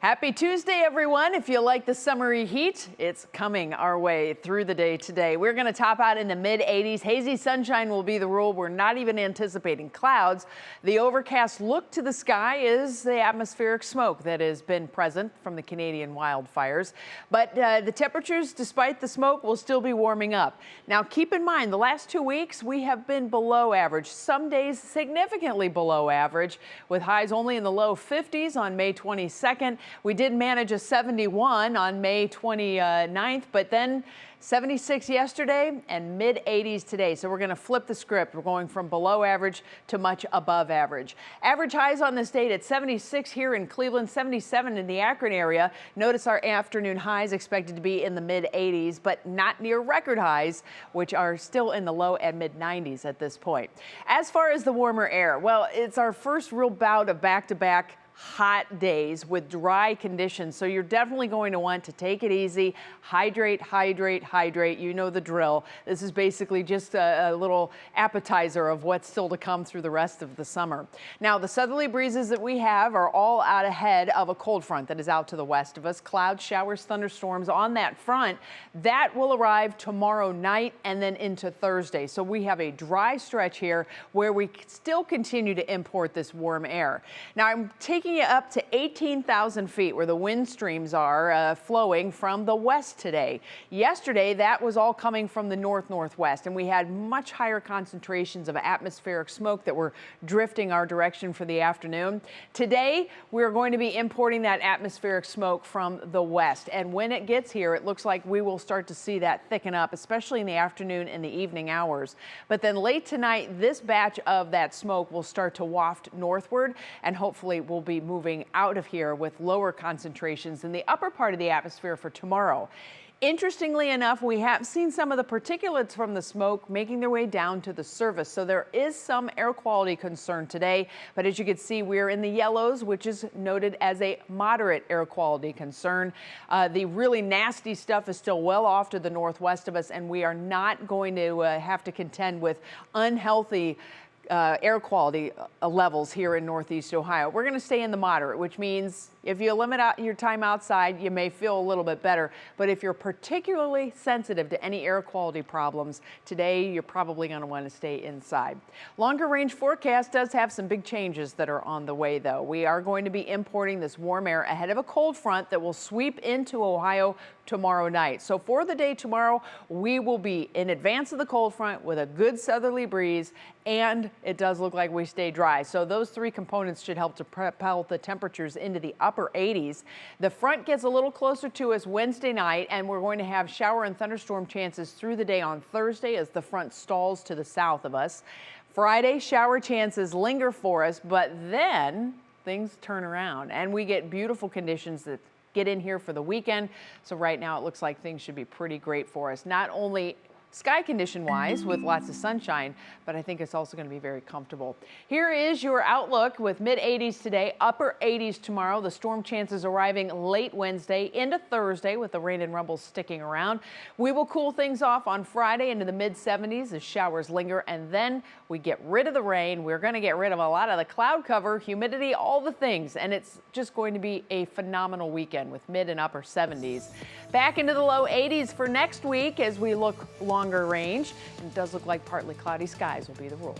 Happy Tuesday, everyone. If you like the summery heat, it's coming our way through the day today. We're going to top out in the mid-80s. Hazy sunshine will be the rule. We're not even anticipating clouds. The overcast look to the sky is the atmospheric smoke that has been present from the Canadian wildfires. But the temperatures, despite the smoke, will still be warming up. Now, keep in mind, the last 2 weeks, we have been below average. Some days significantly below average, with highs only in the low 50s on May 22nd. We did manage a 71 on May 29th, but then 76 yesterday and mid-80s today. So we're going to flip the script. We're going from below average to much above average. Average highs on this date at 76 here in Cleveland, 77 in the Akron area. Notice our afternoon highs expected to be in the mid-80s, but not near record highs, which are still in the low and mid-90s at this point. As far as the warmer air, well, it's our first real bout of back-to-back hot days with dry conditions. So you're definitely going to want to take it easy, hydrate, hydrate, hydrate. You know the drill. This is basically just a little appetizer of what's still to come through the rest of the summer. Now, the southerly breezes that we have are all out ahead of a cold front that is out to the west of us. Clouds, showers, thunderstorms on that front. That will arrive tomorrow night and then into Thursday. So we have a dry stretch here where we still continue to import this warm air. Now, I'm taking you up to 18,000 feet where the wind streams are flowing from the west today. Yesterday, that was all coming from the northwest, and we had much higher concentrations of atmospheric smoke that were drifting our direction for the afternoon. Today, we're going to be importing that atmospheric smoke from the west, and when it gets here, it looks like we will start to see that thicken up, especially in the afternoon and the evening hours. But then late tonight, this batch of that smoke will start to waft northward, and hopefully we'll be moving out of here with lower concentrations in the upper part of the atmosphere for tomorrow. Interestingly enough, we have seen some of the particulates from the smoke making their way down to the surface. So there is some air quality concern today. But as you can see, we're in the yellows, which is noted as a moderate air quality concern. The really nasty stuff is still well off to the northwest of us, and we are not going to have to contend with unhealthy air quality levels here in Northeast Ohio. We're going to stay in the moderate, which means if you limit out your time outside, you may feel a little bit better. But if you're particularly sensitive to any air quality problems, today you're probably going to want to stay inside. Longer range forecast does have some big changes that are on the way, though. We are going to be importing this warm air ahead of a cold front that will sweep into Ohio tomorrow night. So for the day tomorrow, we will be in advance of the cold front with a good southerly breeze, and it does look like we stay dry. So those three components should help to propel the temperatures into the upper 80s. The front gets a little closer to us Wednesday night, and we're going to have shower and thunderstorm chances through the day on Thursday as the front stalls to the south of us. Friday, shower chances linger for us, but then things turn around and we get beautiful conditions that get in here for the weekend. So right now it looks like things should be pretty great for us. Not only sky condition wise with lots of sunshine, but I think it's also going to be very comfortable. Here is your outlook with mid-80s today, upper 80s tomorrow. The storm chances arriving late Wednesday into Thursday with the rain and rumbles sticking around. We will cool things off on Friday into the mid-70s as showers linger, and then we get rid of the rain. We're going to get rid of a lot of the cloud cover, humidity, all the things, and it's just going to be a phenomenal weekend with mid and upper 70s. Back into the low 80s for next week as we look longer range. It does look like partly cloudy skies will be the rule.